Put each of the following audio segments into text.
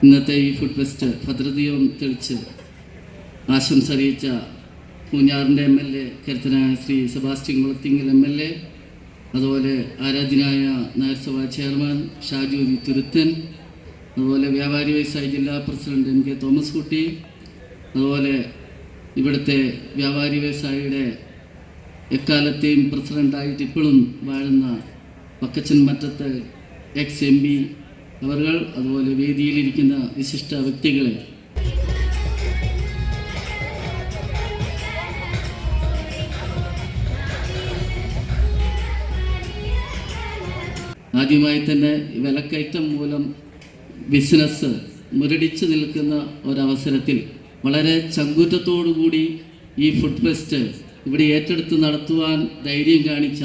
ഇന്നത്തെ ഈ food fest ഭദ്രദീപം തെളിച്ച് ആശംസ അറിയിച്ച പൂഞ്ഞാറിൻ്റെ MLA കരുത്തനായ ശ്രീ സെബാസ്റ്റ്യൻ കുളത്തിങ്കൽ MLA, അതുപോലെ ആരാധ്യനായ നഗരസഭാ ചെയർമാൻ ഷാജു വി തുരുത്തൻ, അതുപോലെ വ്യാപാരി വ്യവസായ ജില്ലാ പ്രസിഡന്റ് MK തോമസ് കുട്ടി, അതുപോലെ ഇവിടുത്തെ വ്യാപാരി വ്യവസായിയുടെ എക്കാലത്തെയും പ്രസിഡൻ്റായിട്ട് ഇപ്പോഴും വാഴുന്ന വക്കച്ചൻ മറ്റത്ത് MP അവർ, അതുപോലെ വേദിയിലിരിക്കുന്ന വിശിഷ്ട വ്യക്തികളെ, ആദ്യമായി തന്നെ വിലക്കയറ്റം മൂലം ബിസിനസ് മുരടിച്ചു നിൽക്കുന്ന ഒരവസരത്തിൽ വളരെ ചങ്കൂറ്റത്തോടുകൂടി ഈ ഫുഡ് ഫെസ്റ്റ് ഇവിടെ ഏറ്റെടുത്ത് നടത്തുവാൻ ധൈര്യം കാണിച്ച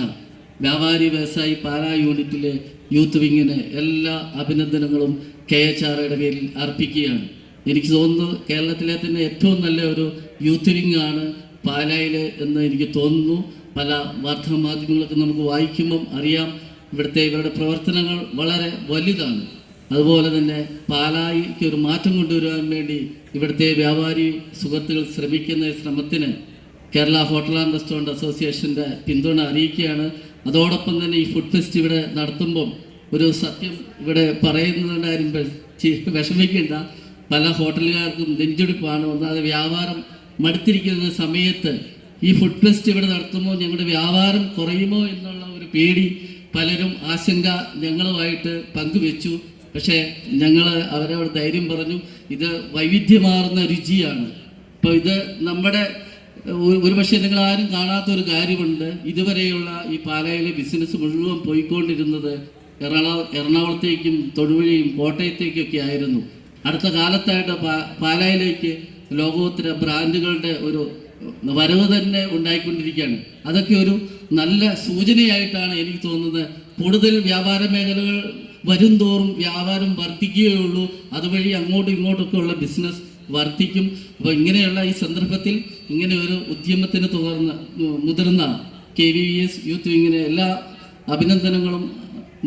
വ്യാപാരി വ്യവസായി പാലാ യൂണിറ്റിലെ യൂത്ത് വിങ്ങിന് എല്ലാ അഭിനന്ദനങ്ങളും KHRയുടെ പേരിൽ അർപ്പിക്കുകയാണ്. എനിക്ക് തോന്നുന്നു കേരളത്തിലെ തന്നെ ഏറ്റവും നല്ല ഒരു യൂത്ത് വിങ് ആണ് പാലായിൽ എന്ന് എനിക്ക് തോന്നുന്നു. പല വാർത്താമാധ്യമങ്ങളൊക്കെ നമുക്ക് വായിക്കുമ്പം അറിയാം ഇവരുടെ പ്രവർത്തനങ്ങൾ വളരെ വലുതാണ്. അതുപോലെ തന്നെ പാലായിക്ക് ഒരു മാറ്റം കൊണ്ടുവരാൻ വേണ്ടി ഇവിടുത്തെ വ്യാപാരി സുഹൃത്തുക്കൾ ശ്രമിക്കുന്ന ശ്രമത്തിന് കേരള ഹോട്ടൽ ആൻഡ് റെസ്റ്റോറൻറ്റ് അസോസിയേഷൻ്റെ പിന്തുണ അറിയിക്കുകയാണ്. അതോടൊപ്പം തന്നെ ഈ ഫുഡ് ഫെസ്റ്റ് ഇവിടെ നടത്തുമ്പം ഒരു സത്യം ഇവിടെ പറയുന്നതിൻ്റെ കാര്യം വിഷമിക്കേണ്ട. പല ഹോട്ടലുകാർക്കും നെഞ്ചെടുപ്പാണ്. ഒന്നാമത് വ്യാപാരം മടുത്തിരിക്കുന്ന സമയത്ത് ഈ ഫുഡ് ഫെസ്റ്റ് ഇവിടെ നടത്തുമ്പോൾ ഞങ്ങളുടെ വ്യാപാരം കുറയുമോ എന്നുള്ള ഒരു പേടി പലരും ആശങ്ക ഞങ്ങളുമായിട്ട് പങ്കുവെച്ചു. പക്ഷേ ഞങ്ങൾ അവരോട് ധൈര്യം പറഞ്ഞു, ഇത് വൈവിധ്യമാർന്ന രുചിയാണ്. അപ്പോൾ ഇത് നമ്മുടെ ഒരുപക്ഷെ നിങ്ങൾ ആരും കാണാത്തൊരു കാര്യമുണ്ട്. ഇതുവരെയുള്ള ഈ പാലായിലെ ബിസിനസ് മുഴുവൻ പോയിക്കൊണ്ടിരുന്നത് എറണാകുളത്തേക്കും തൊടുപുഴയും കോട്ടയത്തേക്കൊക്കെ ആയിരുന്നു. അടുത്ത കാലത്തായിട്ട് പാലായിലേക്ക് ലോകോത്തര ബ്രാൻഡുകളുടെ ഒരു വരവ് തന്നെ ഉണ്ടായിക്കൊണ്ടിരിക്കുകയാണ്. അതൊക്കെ ഒരു നല്ല സൂചനയായിട്ടാണ് എനിക്ക് തോന്നുന്നത്. കൂടുതൽ വ്യാപാര മേഖലകൾ വരും തോറും വ്യാപാരം വർദ്ധിക്കുകയുള്ളൂ. അതുവഴി അങ്ങോട്ടും ഇങ്ങോട്ടൊക്കെ ഉള്ള ബിസിനസ് വർദ്ധിക്കും. അപ്പോൾ ഇങ്ങനെയുള്ള ഈ സന്ദർഭത്തിൽ ഇങ്ങനെ ഒരു ഉദ്യമത്തിന് മുതിർന്ന KVVS യൂത്ത് വിങ്ങിന് എല്ലാ അഭിനന്ദനങ്ങളും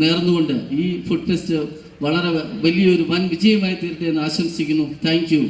നേർന്നുകൊണ്ട് ഈ ഫുഡ് ഫെസ്റ്റ് വളരെ വലിയൊരു വൻ വിജയമായി തീരട്ടെ എന്ന് ആശംസിക്കുന്നു. Thank you.